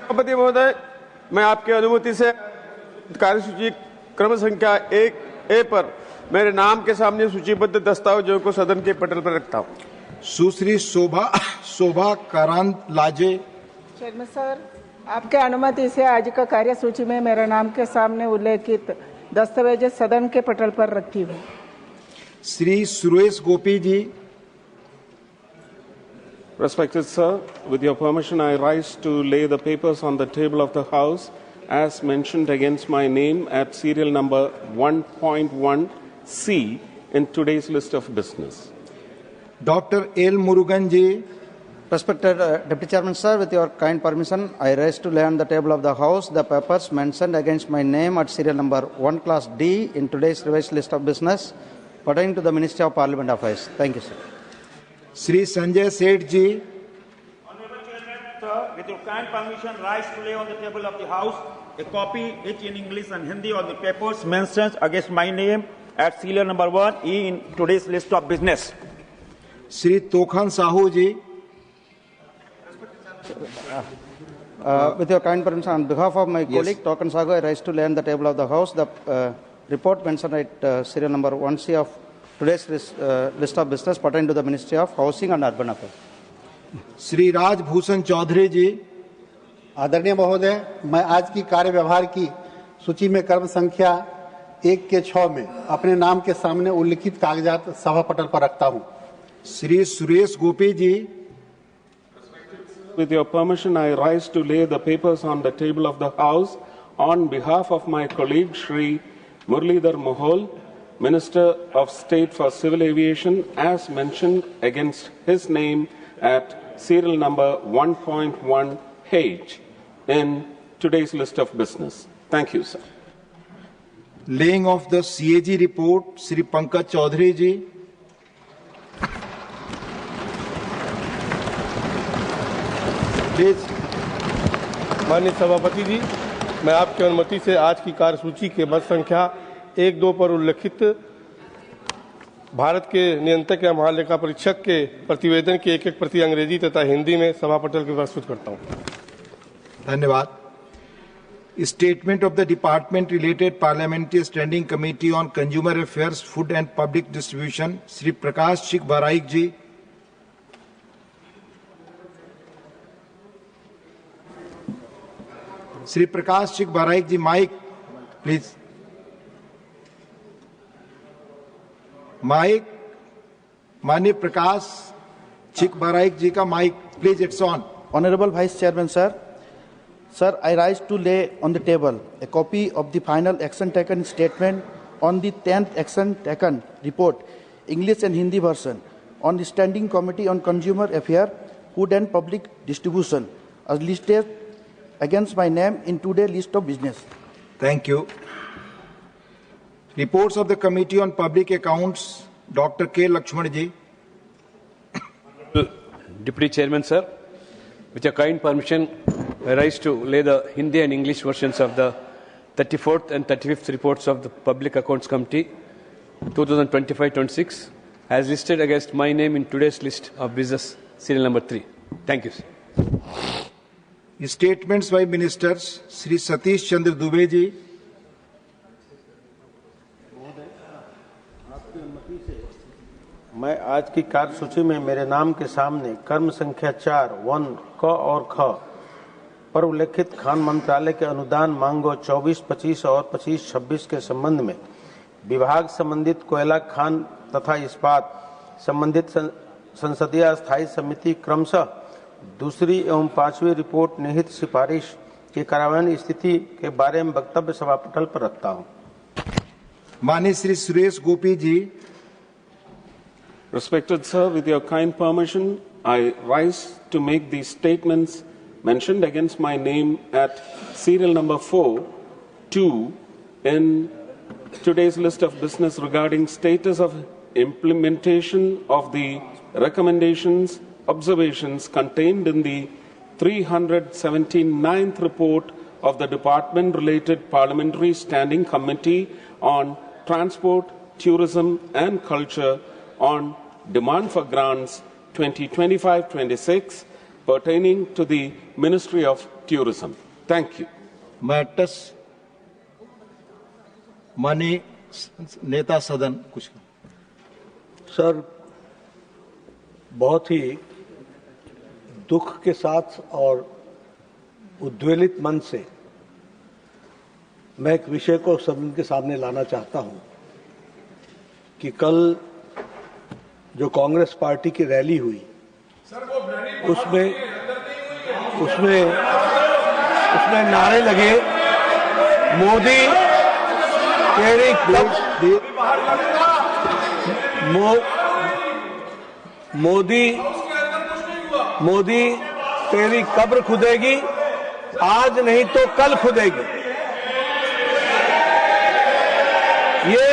सभापति महोदय, मैं आपकी अनुमति से कार्यसूची क्रम संख्या 1A पर मेरे नाम के सामने सूचीबद्ध दस्तावेजों को सदन के पटल पर रखता हूँ। सुश्री शोभा कारांत लाजे। चेयरमैन सर, आपके अनुमति से आज का कार्यसूची में मेरे नाम के सामने उल्लेखित दस्तावेज सदन के पटल पर रखती हूँ। श्री सुरेश गोपी जी। Respected sir, with your permission, I rise to lay the papers on the table of the House as mentioned against my name at serial number 1.1C in today's list of business. Dr. L. Murugan ji. Respected Deputy Chairman sir, with your kind permission, I rise to lay on the table of the House the papers mentioned against my name at serial number 1 class D in today's revised list of business pertaining to the Ministry of Parliament Affairs. Thank you, sir. Shri Sanjay Seth ji. Honorable Chairman, sir, with your kind permission, rise to lay on the table of the House a copy, each in English and Hindi, of the papers mentioned against my name at serial number 1E in today's list of business. Shri Tokhan Sahu ji. With your kind permission, on behalf of my colleague Tokan Sago, I rise to lay on the table of the House the report mentioned at serial number 1C of today's list of business pertaining to the Ministry of Housing and Urban Affairs. Shri Raj Bhushan Chaudhary जी। आदरणीय महोदय, मैं आज की कार्य व्यवहार की सूची में क्रम संख्या 1 के 6 में अपने नाम के सामने उल्लिखित कागजात सभा पटल पर रखता हूं। श्री सुरेश गोपी जी। With your permission, I rise to lay the papers on the table of the House on behalf of my colleague Shri Muralidhar Mohol, Minister of State for Civil Aviation, as mentioned against his name at serial number 1.1H in today's list of business. Thank you, sir. Laying of the CAG report, Shri Pankaj Chaudhary ji. माननीय सभापति जी, मैं आपकी अनुमति से आज की कार्यसूची के मत संख्या 1-2 पर उल्लेखित भारत के नियंत्रक या महालेखा परीक्षक के प्रतिवेदन की एक प्रति अंग्रेजी तथा हिंदी में सभा पटल पर प्रस्तुत करता हूं। धन्यवाद। Statement of the department related parliamentary standing committee on consumer affairs, food and public distribution, Shri Prakash Chik Baraik ji. Shri Prakash Chik Baraik ji, mike please. Mike. माननीय प्रकाश चिक बराइक जी का mike please, it's on. Honorable Vice Chairman sir, I rise to lay on the table a copy of the final action taken statement on the 10th action taken report, English and Hindi version, on the Standing Committee on Consumer Affairs, Food and Public Distribution, as listed against my name in today's list of business. Thank you. Reports of the Committee on Public Accounts, Dr. K. Lakshman ji. Deputy Chairman sir, with your kind permission, I rise to lay the Hindi and English versions of the 34th and 35th reports of the Public Accounts Committee 2025-26 as listed against my name in today's list of business, serial number 3. Thank you, sir. Statements by Ministers, Shri Satish Chandra Dubey ji. मैं आज की कार्यसूची में मेरे नाम के सामने क्रम संख्या 4, 1 क और ख पर उल्लेखित खान मंत्रालय के अनुदान मांगों 24-25 और 25-26 के संबंध में विभाग संबंधित कोयला खान तथा इस्पात संबंधित संसदीय स्थायी समिति क्रमशः दूसरी एवं 5वीं रिपोर्ट निहित सिफारिश की कार्यान्वयन स्थिति के बारे में वक्तव्य सभा पटल पर रखता हूं। माननीय श्री सुरेश गोपी जी। Respected sir, with your kind permission, I rise to make these statements mentioned against my name at serial number 4-2 in today's list of business regarding status of implementation of the recommendations, observations contained in the 379th report of the Department-related Parliamentary Standing Committee on Transport, Tourism and Culture on Demand for Grants 2025-26 pertaining to the Ministry of Tourism. Thank you. Mats माननीय नेता सदन कुछ sir, बहुत ही दुख के साथ और उद्वेलित मन से मैं एक विषय को सदन के सामने लाना चाहता हूं कि कल जो कांग्रेस पार्टी की रैली हुई उसमें नारे लगे, मोदी तेरी मोदी तेरी कब्र खुदेगी, आज नहीं तो कल खुदेगी। ये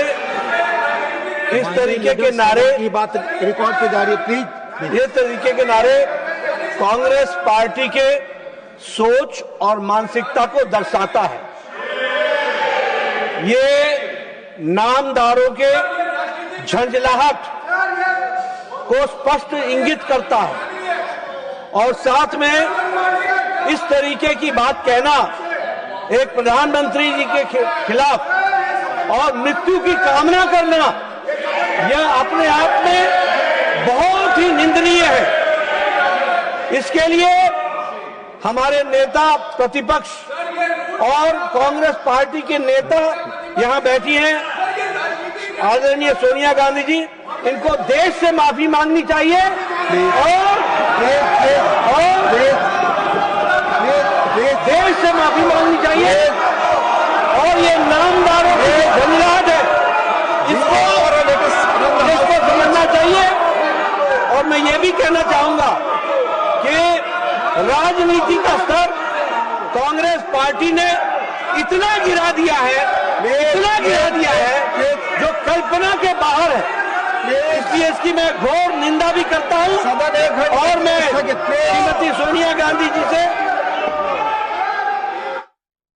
इस तरीके के नारे, की बात रिकॉर्ड पे जा रही है, प्लीज। ये तरीके के नारे कांग्रेस पार्टी के सोच और मानसिकता को दर्शाता है। ये नामदारों के झंझलाहट को स्पष्ट इंगित करता है और साथ में इस तरीके की बात कहना एक प्रधानमंत्री जी के खिलाफ और मृत्यु की कामना करना, यह अपने आप में बहुत ही निंदनीय है। इसके लिए हमारे नेता प्रतिपक्ष और कांग्रेस पार्टी के नेता यहां बैठी हैं, आदरणीय सोनिया गांधी जी, इनको देश से माफी मांगनी चाहिए और देश से माफी मांगनी चाहिए और ये नामदारों की झंझलाहट है, इसको समझना चाहिए। और मैं ये भी कहना चाहूंगा कि राजनीति का स्तर कांग्रेस पार्टी ने इतना गिरा दिया है जो कल्पना के बाहर है। इसलिए इसकी मैं घोर निंदा भी करता हूं और मैं